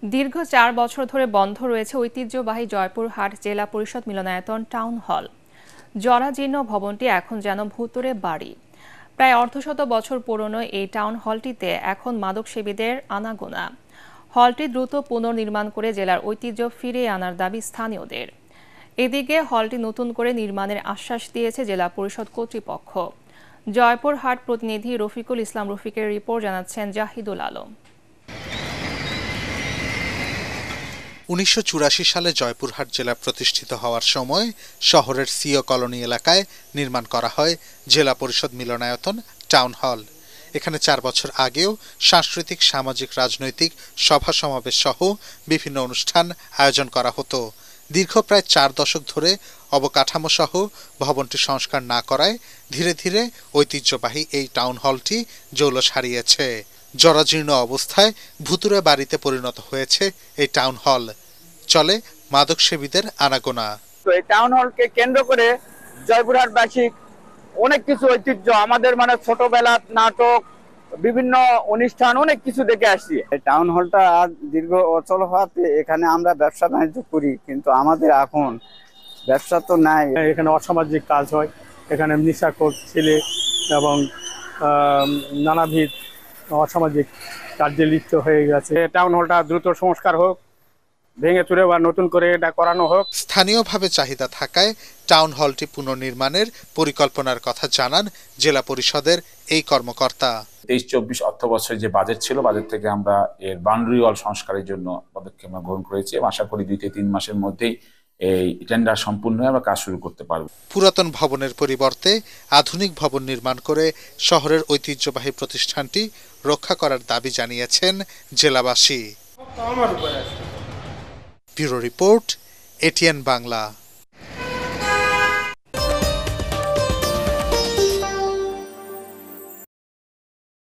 দীর্ঘ ৪ বছর ধরে বন্ধ রয়েছে ঐতিহ্যবাহী জয়পুরহাট জেলা পরিষদ মিলনায়তন টাউন হল। জরাজীর্ণ ভবনটি এখন যেন ভূতুড়ে বাড়ি। প্রায় অর্ধশত বছর পুরনো এই টাউন হলটিতে এখন মাদকসেবীদের আনাগোনা। হলটি দ্রুত পুনর্নির্মাণ করে জেলার ঐতিহ্য ফিরিয়ে আনার দাবি স্থানীয়দের। এদিকে হলটি নতুন করে নির্মাণের আশ্বাস দিয়েছে জেলা পরিষদ কর্তৃপক্ষ। জয়পুরহাট প্রতিনিধি রফিকুল ইসলাম রফিকের রিপোর্ট, জানাচ্ছেন জাহিদুল আলম। ১৯৮৪ সালে জয়পুরহাট জেলা প্রতিষ্ঠিত হওয়ার সময় শহরের সিও কলোনি এলাকায় নির্মাণ করা হয় জেলা পরিষদ মিলনায়তন টাউন হল। এখানে ৪ বছর আগেও সাংস্কৃতিক, সামাজিক, রাজনৈতিক সভা সমাবেশ সহ বিভিন্ন অনুষ্ঠান আয়োজন করা হতো। দীর্ঘ প্রায় ৪ দশক ধরে অবকাঠামো সহ ভবনটি সংস্কার না করায় ধীরে ধীরে ঐতিহ্যবাহী এই টাউন হলটি জৌলস হারিয়েছে। জরাজীর্ণ অবস্থায় ভুতুড়ে বাড়িতে পরিণত হয়েছে এই টাউন হল। চলে মাদকসেবীদের আনাগোনা। তো এই টাউন হলকে কেন্দ্র করে জয়পুরহাটবাসী অনেক কিছু ঐতিহ্য, আমাদের মানে ছোটবেলার নাটক, বিভিন্ন অনুষ্ঠান, অনেক কিছু দেখে আসছি। এই টাউন হলটা আর দীর্ঘ অচল হওয়াতে এখানে আমরা ব্যবসা বাণিজ্য করি, কিন্তু আমাদের এখন ব্যবসা তো নাই। এখানে অসামাজিক কাজ হয়, এখানে নেশাখোর ছেলে এবং নানাবিধ অসামাজিক কার্যে লিপ্ত হয়ে গেছে। টাউন হলটা দ্রুত সংস্কার হোক, ভেঙে চুরে বা নতুন করে এটা করানো হোক। স্থানীয়ভাবে চাহিদা থাকায় টাউন হলটি পুনর্নির্মাণের পরিকল্পনার কথা জানান জেলা পরিষদের এই কর্মকর্তা। ২৩-২৪ অর্থ বছরে যে বাজেট ছিল, বাজেট থেকে আমরা এর বাউন্ডারি ওয়াল সংস্কারের জন্য পদক্ষেপ গ্রহণ করেছি এবং আশা করি ২-৩ মাসের মধ্যেই এই টেন্ডার সম্পূর্ণ হয়ে আমরা কাজ শুরু করতে পারব। পুরাতন ভবনের পরিবর্তে আধুনিক ভবন নির্মাণ করে শহরের ঐতিহ্যবাহী প্রতিষ্ঠানটি রক্ষা করার দাবি জানিয়েছেন জেলাবাসী। Bureau report, ATN Bangla.